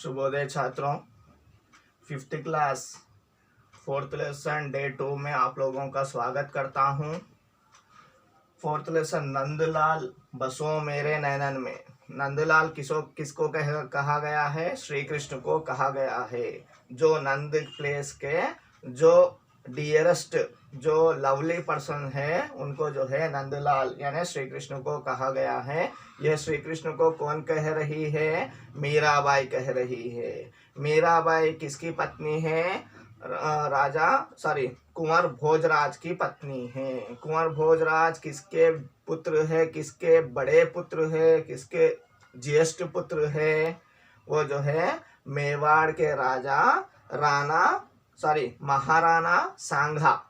शुभोदय छात्रों, fifth class fourth lesson day 2 में आप लोगों का स्वागत करता हूं। फोर्थ लेसन नंदलाल बसो मेरे नैनन में नंदलाल किसको कहा गया है? श्री कृष्ण को कहा गया है। जो नंद प्लेस के जो डियरेस्ट जो लवली पर्सन है उनको जो है नंदलाल यानी श्री कृष्ण को कहा गया है। यह श्री कृष्ण को कौन कह रही है? मीराबाई कह रही है। मीराबाई किसकी पत्नी है? कुंवर भोजराज की पत्नी है। कुंवर भोजराज किसके पुत्र है? किसके बड़े पुत्र है? किसके ज्येष्ठ पुत्र है? वो जो है मेवाड़ के राजा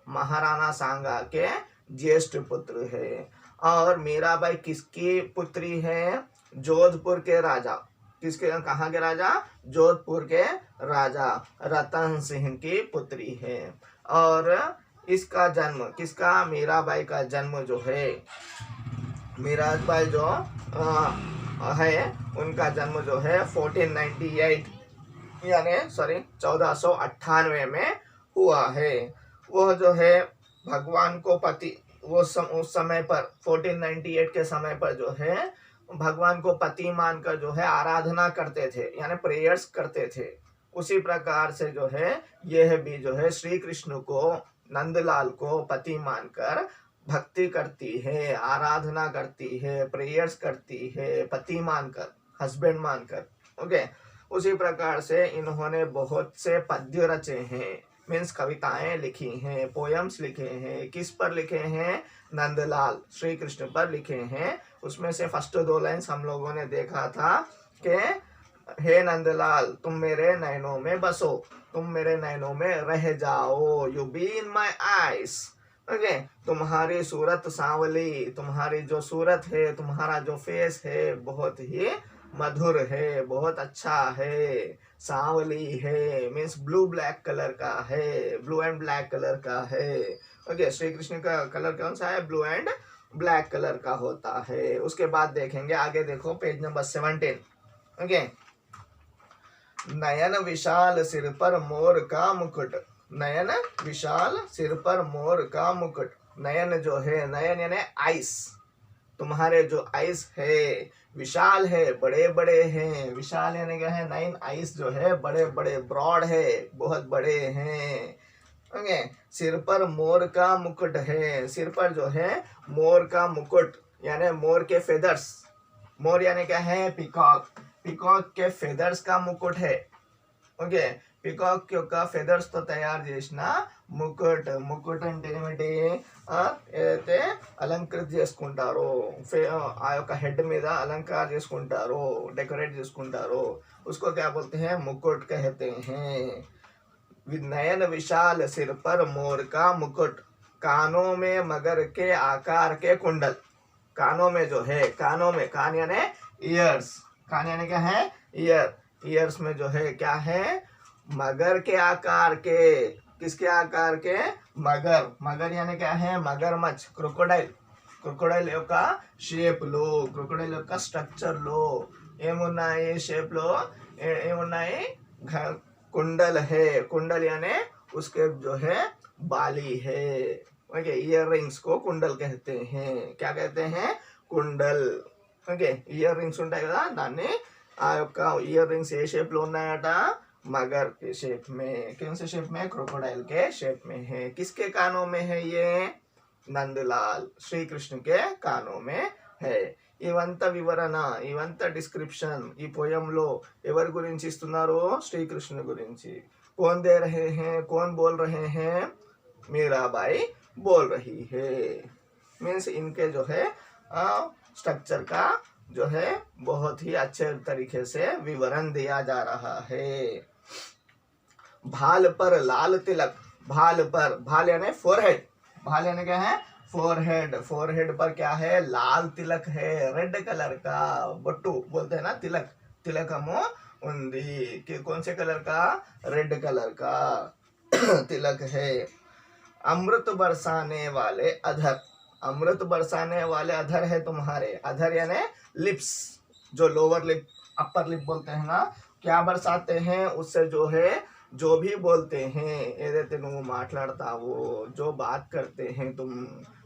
महाराणा सांगा के ज्येष्ठ पुत्र है। और मीराबाई किसकी पुत्री है? जोधपुर के राजा कहाँ के राजा? जोधपुर के राजा रतन सिंह की पुत्री है। और इसका जन्म किसका? मीराबाई का जन्म जो है मीराबाई जो है उनका जन्म जो है 1498 यानी 1498 में हुआ है। वह जो है भगवान को पति उस समय पर 1498 के समय पर जो है भगवान को पति मानकर जो है आराधना करते थे यानी प्रेयर्स करते थे। उसी प्रकार से जो है यह भी जो है श्री कृष्ण को नंदलाल को पति मानकर भक्ति करती है, आराधना करती है, प्रेयर्स करती है, पति मानकर, हस्बैंड मानकर। ओके, उसी प्रकार से इन्होंने बहुत से पद्य रचे हैं, मीन्स कविताएं लिखी हैं, पोयम्स लिखे हैं। किस पर लिखे हैं? नंदलाल श्री कृष्ण पर लिखे हैं। उसमें से फर्स्ट 2 लाइन्स हम लोगों ने देखा था कि हे नंदलाल तुम मेरे नैनों में बसो, तुम मेरे नैनों में रह जाओ, you be in my eyes. Okay, तुम्हारी सूरत सांवली, तुम्हारी जो सूरत है, तुम्हारा जो फेस है बहुत ही मधुर है, बहुत अच्छा है, सांवली है, मीन्स ब्लू ब्लैक कलर का है, ब्लू एंड ब्लैक कलर का है। ओके, श्री कृष्ण का कलर कौन सा है? ब्लू एंड ब्लैक कलर का होता है। उसके बाद देखेंगे आगे, देखो पेज नंबर 17। ओके, नयन विशाल सिर पर मोर का मुकुट, नयन विशाल सिर पर मोर का मुकुट। नयन जो है, नयन यानी आइस, तुम्हारे जो आइस है विशाल है, बड़े बड़े हैं। विशाल यानी क्या है? 9 आइस जो है बड़े बड़े, ब्रॉड है, बहुत बड़े हैं। ओके, सिर पर मोर का मुकुट है, सिर पर जो है मोर का मुकुट यानी मोर के फेदर्स। मोर यानी क्या है? पिकॉक, पिकॉक के फेदर्स का मुकुट है। ओके, పికాక్ యొక్క ఫెదర్స్ తో తయారు చేసిన ముకుట్ అంటే ఏమిటి? ఏదైతే అలంకృత చేసుకుంటారో ఆ యొక్క హెడ్ మీద అలంకార చేసుకుంటారో, डेकोरेट చేసుకుంటారో उसको क्या बोलते हैं? मुकुट कहते हैं। नयन विशाल सिर पर मोर का मुकुट, कानों में मगर के आकार के कुंडल। कानों में जो है, कानों में, कान यानी ईयर्स, कान यानी क्या है? ईयर, ईयर्स में जो है क्या है? मगर के आकार के। किसके आकार के? मगर, मगर यानी क्या है? मगरमच्छ, क्रोकोडाइल, క్రొకోడైల్ యొక్క షేప్ లో, క్రొకోడైల్ యొక్క స్ట్రక్చర్ లో ఏమున్నాయి? షేప్ లో ఏమున్నాయి? कुंडल है, कुंडल यानी उसके जो है बाली है। ओके, ईयर रिंग्स को कुंडल कहते हैं। क्या कहते हैं? कुंडल। ఓకే, ఇయర్ రింగ్స్ ఉంటాయి కదా, దాన్ని ఆ యొక్క ఇయర్ రింగ్స్ ఏ షేప్ లో ఉన్నాయట? मगर के शेप में। कौन से शेप में? क्रोकोडाइल के शेप में है। किसके कानों में है ये? नंदलाल श्री कृष्ण के कानों में है। ఇవంత వివరణ, ఇవంత డిస్క్రిప్షన్ ఈ పోయంలో ఎవరి గురించి ఇస్తున్నారు? శ్రీకృష్ణ గురించి। कौन दे रहे हैं? कौन बोल रहे हैं? मीराबाई बोल रही है। मीन्स इनके जो है स्ट्रक्चर का जो है बहुत ही अच्छे तरीके से विवरण दिया जा रहा है। भाल पर लाल तिलक, भाल पर, भाल यानी फोरहेड, भाल यानी क्या है? फोरहेड, फोरहेड पर क्या है? लाल तिलक है, रेड कलर का, बट्टू बोलते हैं ना, तिलक, तिलकमो उंदी कि कौन से कलर का? रेड कलर का तिलक है। अमृत बरसाने वाले अधर, अमृत बरसाने वाले अधर है तुम्हारे। अधर यानी लिप्स, जो लोअर लिप अपर लिप बोलते हैं ना, क्या बरसाते हैं, उससे जो है जो भी बोलते हैं ఏదైతే నువ్వు మాట్లాడతావో, जो बात करते हैं तुम,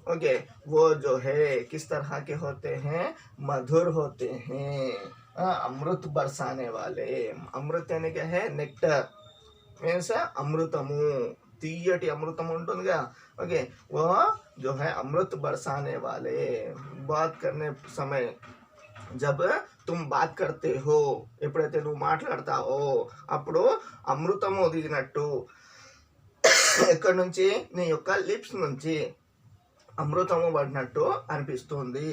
ओके, वो जो है किस तरह के होते हैं, मधुर होते हैं, अमृत बरसाने वाले। अमृत यानी क्या है, नेक्टर मीन्स अमृतमु, తీయటి అమృతం ఉంటుందిగా, ఓకే, वो जो है अमृत बरसाने वाले। बात करने समय जब तुम बात करते हो, ఎప్పుడైతే నువ్వు మాట్లాడతావో అప్పుడు అమృతము దిగినట్టు ఎక్కడి నుంచి, నీ యొక్క లిప్స్ నుంచి అమృతము పడినట్టు అనిపిస్తుంది।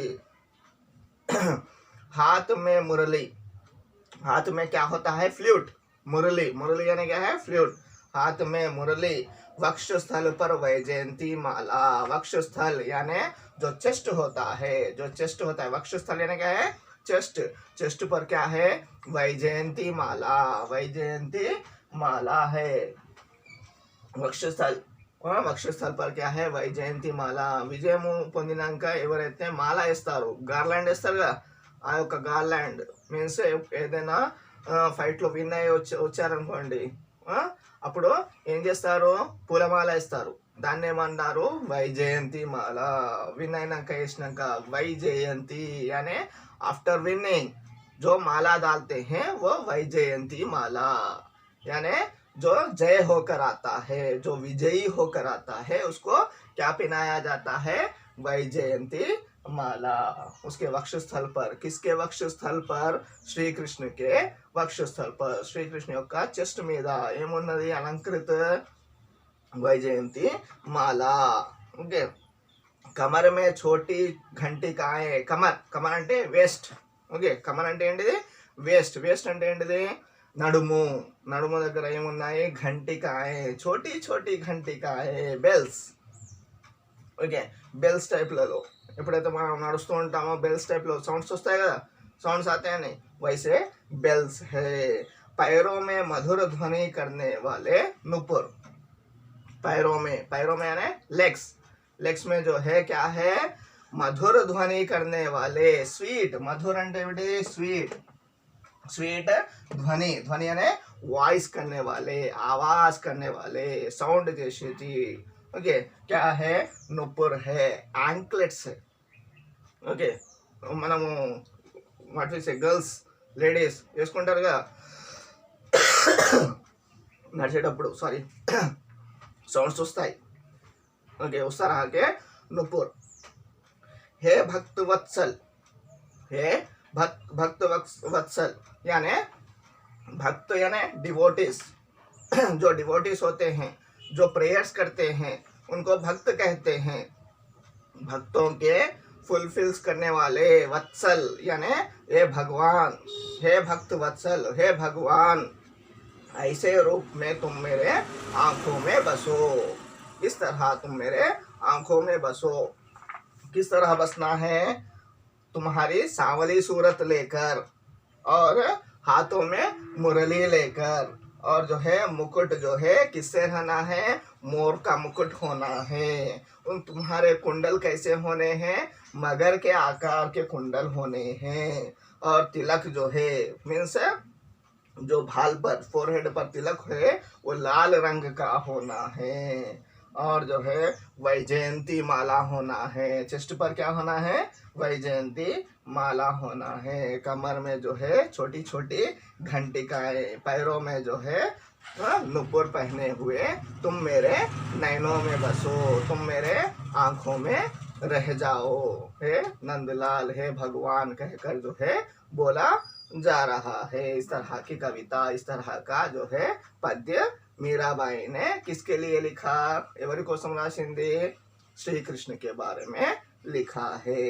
हाथ में मुरली, हाथ में क्या होता है, फ्लूट, मुरली, मुरली यानी क्या है, फ्लूट, हाथ में मुरली। वक्षस्थल पर वैजयंती माला, वक्षस्थल यानी जो चेस्ट होता है, जो चेस्ट होता है, वक्षस्थल यानी क्या है, चेस्ट, चेस्ट पर क्या है, वैजयंती माला, वैजयंती माला है। वक्षस्थल, వక్షస్థల్ पर क्या है, వైజయంతి మాల। విజయము పొందినాక ఎవరైతే మాల వేస్తారో, గార్లాండ్ వేస్తారుగా, ఆ యొక్క గార్లాండ్ మీన్స్ ఏదైనా ఫైట్లో విన్ అయ్యి వచ్చారనుకోండి, అప్పుడు ఏం చేస్తారు, పూలమాల వేస్తారు, దాన్ని ఏమన్నారు, వైజయంతి మాల। విన్ అయినాక వేసినాక వైజయంతి यानी आफ्टर विनिंग जो माला डालते हैं वो वैजयंती माला, यानी जो जय होकर आता है, जो विजयी होकर आता है, उसको क्या पहनाया जाता है, वैजयंती माला। उसके वक्षस्थल पर, किसके वक्षस्थल पर, श्री कृष्ण के वक्षस्थल पर, श्री कृष्ण యొక్క చెస్ట్ మీద ఏమున్నది, అలంకృత वैजयंती माला, ओके। कमर में छोटी घंटिकाएं, कमर, कमर అంటే వేస్ట్, ఓకే, కమర్ అంటే ఏంటిది, వేస్ట్, వేస్ట్ అంటే ఏంటిది, నడుము, నడుము దగ్గర ఏమున్నాయి, घंटिकाएं, छोटी छोटी घंटिकाएं, बेल्स, ఓకే, బెల్స్ టైప్లలో ఎప్పుడైతే మనం నడుస్తూ ఉంటామో బెల్స్ టైప్లో సౌండ్స్ వస్తాయి కదా, సౌండ్స్ आते हैं नहीं, वैसे बेल्स है। पैरों में मधुर ध्वनि करने वाले नुपुर, पैरों में यानी लेग्स, लेग्स में जो है क्या है, मधुर ध्वनि करने वाले, स्वीट, मधुर అంటే स्वीट, स्वीट ध्वनि, ध्वनि यानी वॉइस करने वाले, आवाज करने वाले, साउंड जैसी थी, ओके, क्या है, नुपुर है, एंकलेट्स है, ఓకే, మనము వాట్ సే గర్ల్స్, లేడీస్ వేసుకుంటారుగా నడిచేటప్పుడు, సారీ సౌండ్స్ వస్తాయి, ఓకే, వస్తారా, ఓకే, नुपुर। हे भक्त वत्सल, हे भक्त वत्सल यानी भक्त यानी डिवोटीज, जो डिवोटीज होते हैं, जो प्रेयर्स करते हैं, उनको भक्त कहते हैं। भक्तों के फुलफिल्स करने वाले, वत्सल यानी हे भगवान, हे भक्त वत्सल, हे भगवान, ऐसे रूप में तुम मेरे आंखों में बसो, इस तरह तुम मेरे आंखों में बसो। किस तरह बसना है, तुम्हारी सांवली सूरत लेकर और हाथों में मुरली लेकर, और जो है मुकुट जो है किससे रहना है, मोर का मुकुट होना है। उन तुम्हारे कुंडल कैसे होने हैं, मगर के आकार के कुंडल होने हैं। और तिलक जो है मीन्स जो भाल पर, फोरहेड पर तिलक है, वो लाल रंग का होना है। और जो है वैजयंती माला होना है, चेस्ट पर क्या होना है, वैजयंती माला होना है। कमर में जो है छोटी छोटी घंटिकाएं, पैरों में जो है नुपुर पहने हुए, तुम मेरे नैनों में बसो, तुम मेरे आंखों में रह जाओ, हे नंदलाल, हे भगवान कहकर जो है बोला जा रहा है। इस तरह की कविता, इस तरह का जो है पद्य मीराबाई ने किसके लिए लिखा, एवरी कोसम राशिंदी, श्री कृष्ण के बारे में लिखा है।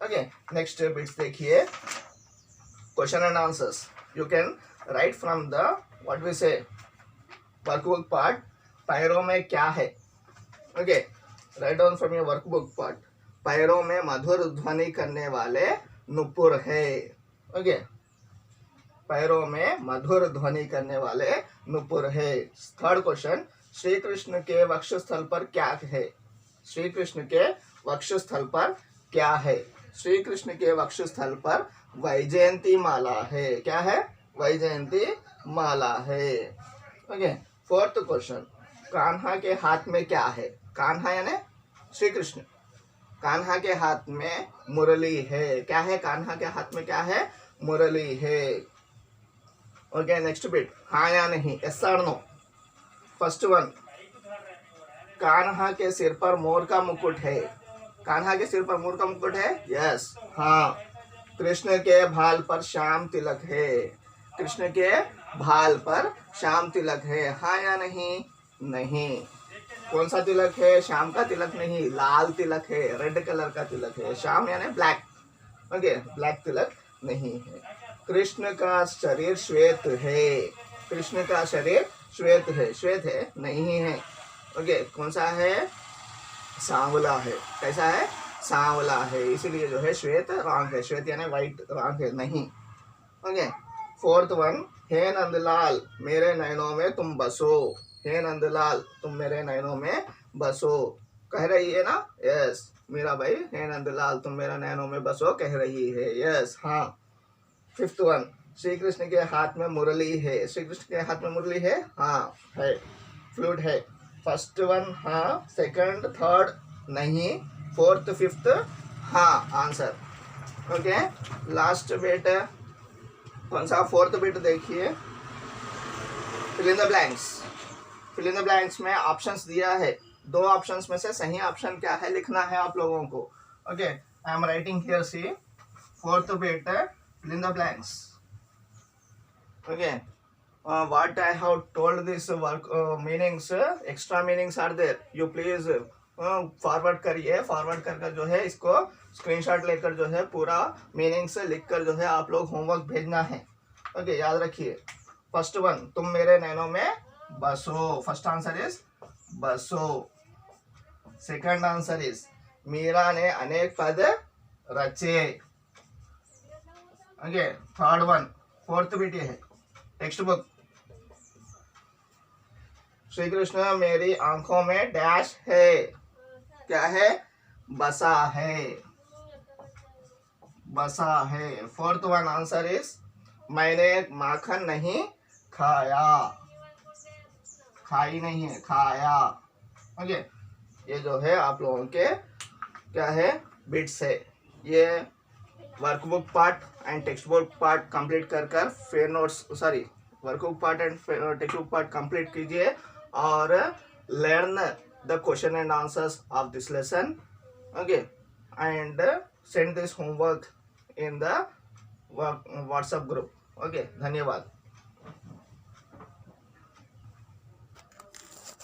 ओके, नेक्स्ट बिट्स देखिए, question and answers you can write from the what we say workbook part, पैरों में क्या है, okay, write down from your workbook part, पैरों में मधुर ध्वनि करने वाले नुपुर है, ओके, पैरों में मधुर ध्वनि करने वाले नुपुर है। थर्ड क्वेश्चन, श्री कृष्ण के वक्षस्थल पर क्या है, श्री कृष्ण के वक्षस्थल पर क्या है, श्री कृष्ण के वक्षस्थल पर वैजयंती माला है, क्या है, वैजयंती माला है। ओके, फोर्थ क्वेश्चन, कान्हा के हाथ में क्या है? कान्हा यानी श्री कृष्ण, कान्हा के हाथ में मुरली है। क्या है? कान्हा के हाथ में क्या है? मुरली है। ओके, नेक्स्ट बिट, हाँ या नहीं, यस और नो। फर्स्ट वन, कान्हा के सिर पर मोर का मुकुट है। कान्हा के सिर पर मोर का मुकुट है? यस, हाँ। कृष्ण के भाल पर श्याम तिलक है। कृष्ण के भाल पर श्याम तिलक है, हाँ या नहीं? नहीं। कौन सा तिलक है? श्याम का तिलक नहीं, लाल तिलक है, रेड कलर का तिलक है। श्याम यानी ब्लैक। ओके, ब्लैक तिलक नहीं है। कृष्ण का शरीर श्वेत है। कृष्ण का शरीर श्वेत है। श्वेत है? नहीं है। ओके, कौन सा है? सांवला है। कैसा है? सांवला है, इसीलिए जो है श्वेत रंग है। श्वेत यानी व्हाइट रंग है, नहीं। ओके, फोर्थ वन, हे नंदलाल मेरे नयनों में तुम बसो। हे नंदलाल तुम मेरे नयनों में बसो, कह रही है ना? यस, मीरा भाई, हे नंदलाल तुम मेरे नयनों में बसो कह रही है। यस, हाँ। फिफ्थ वन, श्री कृष्ण के हाथ में मुरली है। श्री कृष्ण के हाथ में मुरली है? हाँ है, फ्लूट है। फर्स्ट वन हाँ, सेकंड थर्ड नहीं, फोर्थ फिफ्थ हाँ आंसर। ओके, लास्ट बिट कौन सा? फोर्थ बिट देखिए, fill in the blanks. Fill in the blanks में ऑप्शंस दिया है, दो ऑप्शंस में से सही ऑप्शन क्या है लिखना है आप लोगों को। Okay, I am writing here, C fourth bit, fill in the blanks. Okay, what I have told this work meanings, extra meanings are there, you please forward करिए। फॉरवर्ड कर जो है इसको स्क्रीनशॉट लेकर जो है पूरा मीनिंग से लिख कर जो है आप लोग होमवर्क भेजना है। ओके, याद रखिए। फर्स्ट वन, तुम मेरे नैनों में बसो, फर्स्ट आंसर इज बसो। सेकंड आंसर इज मीरा ने अनेक पद रचे। Okay, third one, fourth bit है टेक्स्ट बुक, श्री कृष्ण मेरी आंखों में डैश है। क्या है? बसा है, बसा है। फोर्थ वन आंसर इज मैंने माखन नहीं खाया। खाई नहीं है, खाया। ओके, ये जो है आप लोगों के क्या है? बिट्स है। ये workbook part and text book part complete कर फिर notes, sorry, workbook part and text book part complete कीजिए और learn the question and answers of this lesson. Okay, and send this homework in the WhatsApp group. Okay, धन्यवाद।